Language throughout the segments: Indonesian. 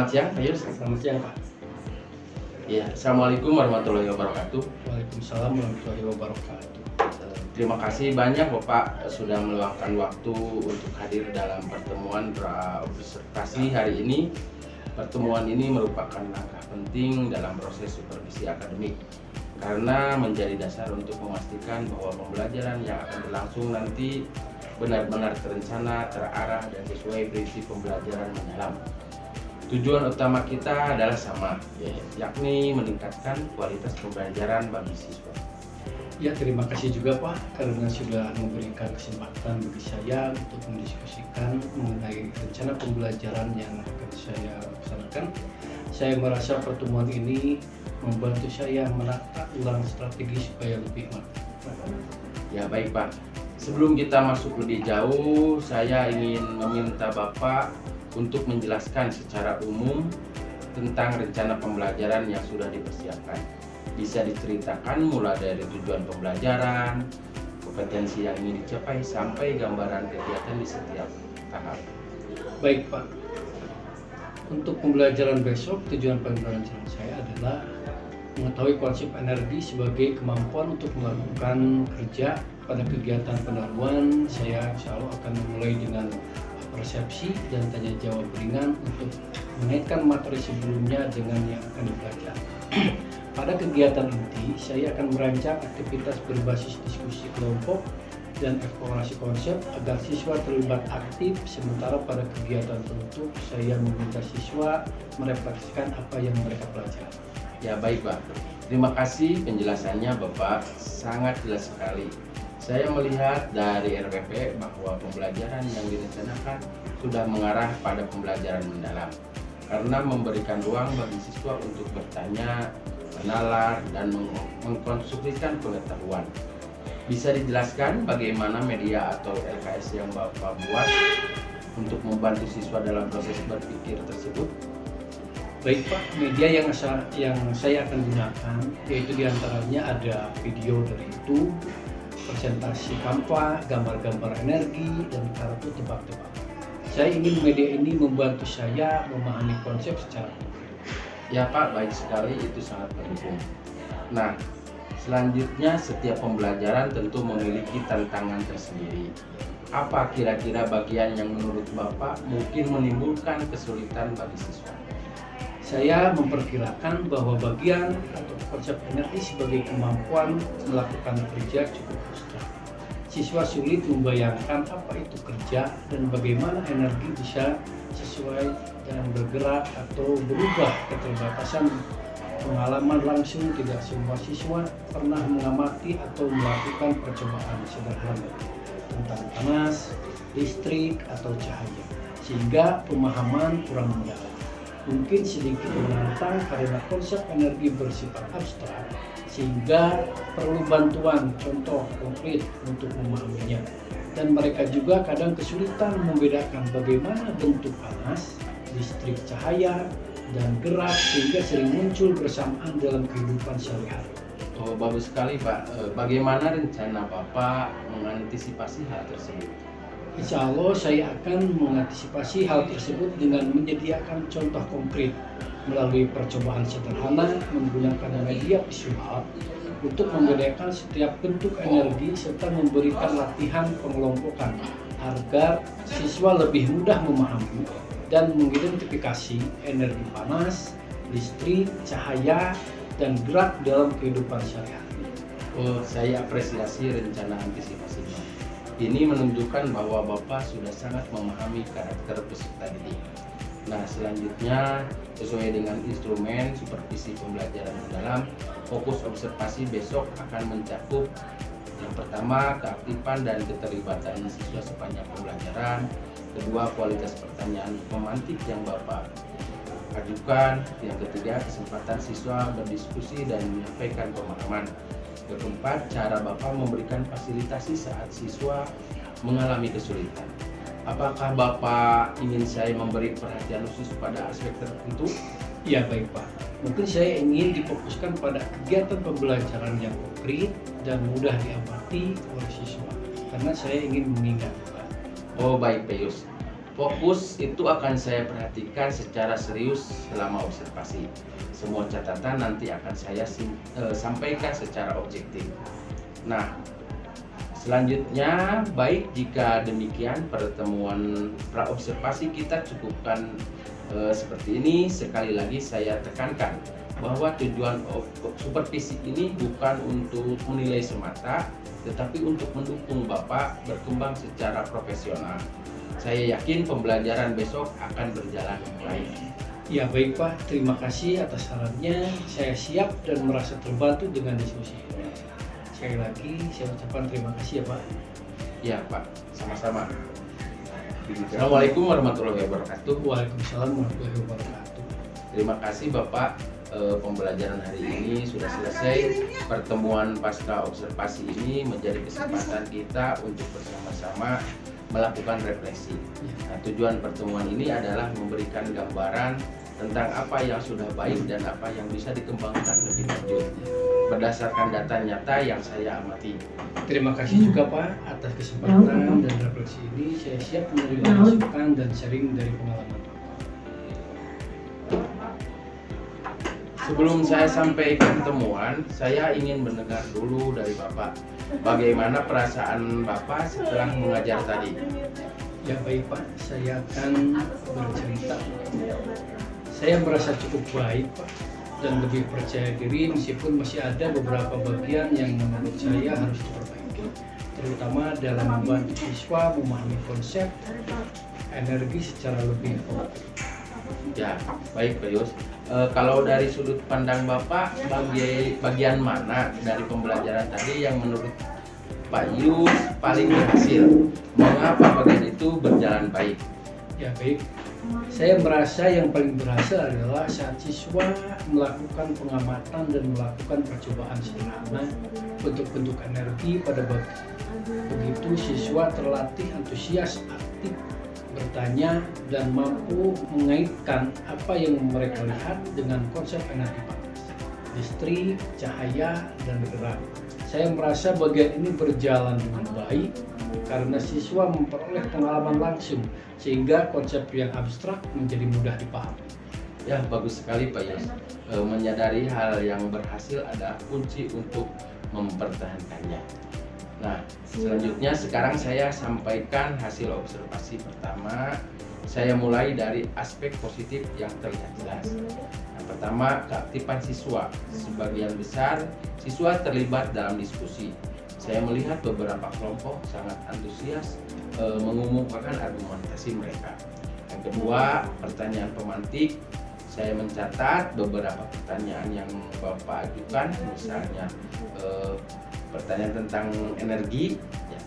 Selamat siang, Pak Yus. Selamat siang, Pak. Ya, Assalamualaikum warahmatullahi wabarakatuh. Waalaikumsalam warahmatullahi wabarakatuh. Terima kasih banyak Bapak sudah meluangkan waktu untuk hadir dalam pertemuan observasi hari ini. Pertemuan ini merupakan langkah penting dalam proses supervisi akademik karena menjadi dasar untuk memastikan bahwa pembelajaran yang akan berlangsung nanti benar-benar terencana, terarah, dan sesuai prinsip pembelajaran mendalam. Tujuan utama kita adalah sama, yakni meningkatkan kualitas pembelajaran bagi siswa. Ya, terima kasih juga Pak karena sudah memberikan kesempatan bagi saya untuk mendiskusikan mengenai rencana pembelajaran yang akan saya laksanakan. Saya merasa pertemuan ini membantu saya menata ulang strategi supaya lebih mantap. Ya baik Pak, sebelum kita masuk lebih jauh, saya ingin meminta Bapak untuk menjelaskan secara umum tentang rencana pembelajaran yang sudah dipersiapkan. Bisa diceritakan mulai dari tujuan pembelajaran, kompetensi yang ingin dicapai, sampai gambaran kegiatan di setiap tahap. Baik Pak, untuk pembelajaran besok tujuan pembelajaran saya adalah mengetahui konsep energi sebagai kemampuan untuk melakukan kerja. Pada kegiatan pendahuluan saya insya Allah akan memulai dengan persepsi dan tanya jawab ringan untuk mengaitkan materi sebelumnya dengan yang akan dipelajari. Pada kegiatan inti, saya akan merancang aktivitas berbasis diskusi kelompok dan eksplorasi konsep agar siswa terlibat aktif, sementara pada kegiatan penutup saya meminta siswa merefleksikan apa yang mereka pelajari. Ya baik Pak, terima kasih penjelasannya Bapak, sangat jelas sekali. Saya melihat dari RPP bahwa pembelajaran yang direncanakan sudah mengarah pada pembelajaran mendalam karena memberikan ruang bagi siswa untuk bertanya, menalar, dan mengkonstruksikan pengetahuan. Bisa dijelaskan bagaimana media atau LKS yang Bapak buat untuk membantu siswa dalam proses berpikir tersebut? Baik Pak, media yang saya akan gunakan yaitu diantaranya ada video dari YouTube, presentasi Canva, gambar-gambar energi, dan kartu tebak-tebak. Saya ingin media ini membantu saya memahami konsep secara konkret. Ya Pak, baik sekali, itu sangat penting. Nah, selanjutnya setiap pembelajaran tentu memiliki tantangan tersendiri. Apa kira-kira bagian yang menurut Bapak mungkin menimbulkan kesulitan bagi siswa? Saya memperkirakan bahwa bagian atau konsep energi sebagai kemampuan melakukan kerja cukup abstrak. Siswa sulit membayangkan apa itu kerja dan bagaimana energi bisa sesuai dan bergerak atau berubah. Keterbatasan pengalaman langsung, tidak semua siswa pernah mengamati atau melakukan percobaan sederhana tentang panas, listrik, atau cahaya, sehingga pemahaman kurang mendalam. Mungkin sedikit menantang karena konsep energi bersifat abstrak sehingga perlu bantuan contoh konkret untuk memahaminya, dan mereka juga kadang kesulitan membedakan bagaimana bentuk panas, listrik, cahaya, dan gerak sehingga sering muncul bersamaan dalam kehidupan sehari-hari. Oh, bagus sekali Pak. Bagaimana rencana Bapak mengantisipasi hal tersebut? Insya Allah saya akan mengantisipasi hal tersebut dengan menyediakan contoh konkret melalui percobaan sederhana menggunakan media visual untuk membedakan setiap bentuk energi serta memberikan latihan pengelompokan agar siswa lebih mudah memahami dan mengidentifikasi energi panas, listrik, cahaya, dan gerak dalam kehidupan sehari-hari. Oh, saya apresiasi rencana antisipasinya. Ini menunjukkan bahwa Bapak sudah sangat memahami karakter peserta didik. Nah, selanjutnya sesuai dengan instrumen supervisi pembelajaran mendalam, fokus observasi besok akan mencakup yang pertama, keaktifan dan keterlibatan siswa sepanjang pembelajaran. Kedua, kualitas pertanyaan pemantik yang Bapak ajukan. Yang ketiga, kesempatan siswa berdiskusi dan menyampaikan pemahaman. Keempat, cara Bapak memberikan fasilitasi saat siswa mengalami kesulitan. Apakah Bapak ingin saya memberi perhatian khusus pada aspek tertentu? Ya baik Pak, mungkin saya ingin difokuskan pada kegiatan pembelajaran yang konkret dan mudah diamati oleh siswa, karena saya ingin mengingat Pak. Oh baik Pak Yus. Fokus itu akan saya perhatikan secara serius selama observasi. Semua catatan nanti akan saya sampaikan secara objektif. Nah, selanjutnya, baik jika demikian pertemuan praobservasi kita cukupkan seperti ini. Sekali lagi saya tekankan bahwa tujuan supervisi ini bukan untuk menilai semata, tetapi untuk mendukung Bapak berkembang secara profesional. Saya yakin pembelajaran besok akan berjalan baik. Ya baik Pak, terima kasih atas sarannya. Saya siap dan merasa terbantu dengan diskusi ini. Sekali lagi saya ucapkan terima kasih ya Pak. Ya Pak, sama-sama. Assalamualaikum warahmatullahi wabarakatuh. Waalaikumsalam warahmatullahi wabarakatuh. Terima kasih Bapak. Pembelajaran hari ini sudah selesai. Pertemuan pasca observasi ini menjadi kesempatan kita untuk bersama-sama melakukan refleksi. Nah, tujuan pertemuan ini adalah memberikan gambaran tentang apa yang sudah baik dan apa yang bisa dikembangkan lebih lanjut berdasarkan data nyata yang saya amati. Terima kasih juga Pak atas kesempatan dan refleksi ini. Saya siap menerima masukan dan sharing dari pengalaman Bapak. Sebelum saya sampaikan temuan, saya ingin mendengar dulu dari Bapak. Bagaimana perasaan Bapak setelah mengajar tadi? Ya baik Pak, saya akan bercerita. Saya merasa cukup baik Pak dan lebih percaya diri meskipun masih ada beberapa bagian yang menurut saya harus diperbaiki, terutama dalam membantu siswa memahami konsep energi secara lebih fokus. Ya, baik Pak Yus. Kalau dari sudut pandang Bapak, bagian mana dari pembelajaran tadi yang menurut Pak Yus paling berhasil? Mengapa bagian itu berjalan baik? Ya baik, saya merasa yang paling berhasil adalah saat siswa melakukan pengamatan dan melakukan percobaan sederhana bentuk-bentuk energi pada bagian. Begitu siswa terlatih antusias, aktif, bertanya, dan mampu mengaitkan apa yang mereka lihat dengan konsep energi panas, listrik, cahaya, dan gerak. Saya merasa bagian ini berjalan dengan baik karena siswa memperoleh pengalaman langsung sehingga konsep yang abstrak menjadi mudah dipahami. Ya, bagus sekali Pak Yus. Menyadari hal yang berhasil adalah kunci untuk mempertahankannya. Nah, selanjutnya sekarang saya sampaikan hasil observasi pertama. Saya mulai dari aspek positif yang terlihat jelas. Yang pertama, keaktifan siswa. Sebagian besar siswa terlibat dalam diskusi. Saya melihat beberapa kelompok sangat antusias mengumumkan argumentasi mereka. Yang kedua, pertanyaan pemantik. Saya mencatat beberapa pertanyaan yang Bapak ajukan, misalnya pertanyaan tentang energi. Ya.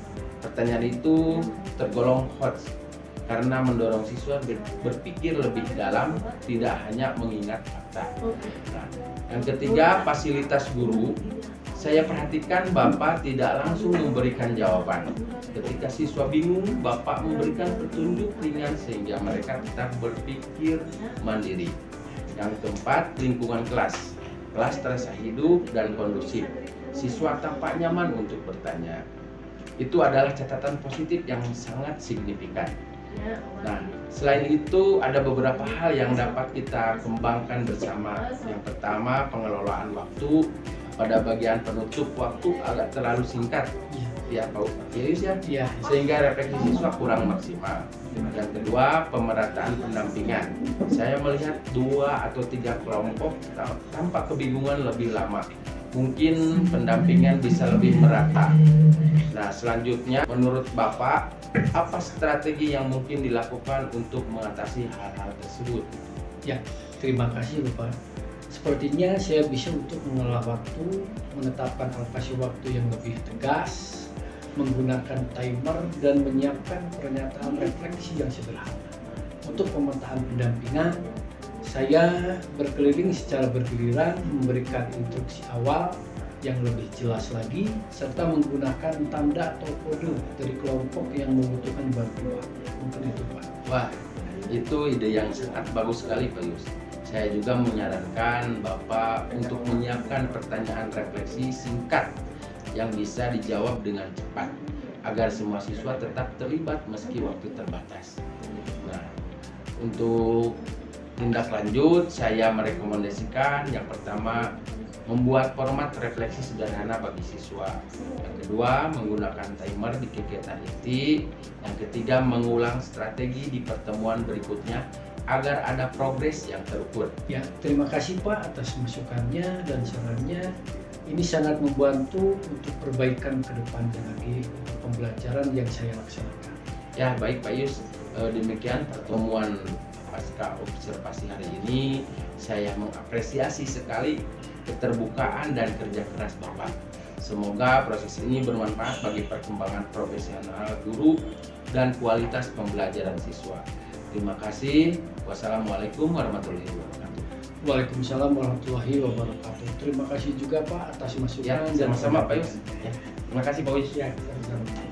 Pertanyaan itu tergolong hot karena mendorong siswa berpikir lebih dalam, tidak hanya mengingat fakta. Nah, yang ketiga, fasilitas guru. Saya perhatikan Bapak tidak langsung memberikan jawaban. Ketika siswa bingung, Bapak memberikan petunjuk ringan sehingga mereka tetap berpikir mandiri. Yang keempat, lingkungan kelas. Kelas terasa hidup dan kondusif. Siswa tampak nyaman untuk bertanya. Itu adalah catatan positif yang sangat signifikan. Nah, selain itu ada beberapa hal yang dapat kita kembangkan bersama. Yang pertama, pengelolaan waktu. Pada bagian penutup waktu agak terlalu singkat. Ya, Pak Yus ya. Sehingga refleksi siswa kurang maksimal. Yang kedua, pemerataan pendampingan. Saya melihat 2 atau 3 kelompok tampak kebingungan lebih lama. Mungkin pendampingan bisa lebih merata. Nah, selanjutnya menurut Bapak, apa strategi yang mungkin dilakukan untuk mengatasi hal-hal tersebut? Ya, terima kasih Bapak. Sepertinya saya bisa untuk mengelola waktu, menetapkan alokasi waktu yang lebih tegas, menggunakan timer, dan menyiapkan pernyataan refleksi yang sederhana. Untuk pemetaan pendampingan, saya berkeliling secara bergiliran, memberikan instruksi awal yang lebih jelas lagi, serta menggunakan tanda atau kode dari kelompok yang membutuhkan bantuan. Mungkin itu Pak. Wah, itu ide yang sangat bagus sekali Pak Yus. Saya juga menyarankan Bapak untuk menyiapkan pertanyaan refleksi singkat yang bisa dijawab dengan cepat agar semua siswa tetap terlibat meski waktu terbatas. Untuk tindak lanjut, saya merekomendasikan yang pertama membuat format refleksi sederhana bagi siswa. Yang kedua, menggunakan timer di kegiatan inti. Yang ketiga, mengulang strategi di pertemuan berikutnya agar ada progres yang terukur. Ya, terima kasih Pak atas masukannya dan sarannya. Ini sangat membantu untuk perbaikan ke depannya lagi untuk pembelajaran yang saya laksanakan. Ya, baik Pak Yus, demikian pertemuan pasca observasi hari ini. Saya mengapresiasi sekali keterbukaan dan kerja keras Bapak. Semoga proses ini bermanfaat bagi perkembangan profesional guru dan kualitas pembelajaran siswa. Terima kasih. Wassalamualaikum warahmatullahi wabarakatuh. Waalaikumsalam warahmatullahi wabarakatuh. Terima kasih juga Pak atas masukan Ya, dan sama-sama Pak Yus. Ya, terima kasih Pak Yus. Ya, sama-sama.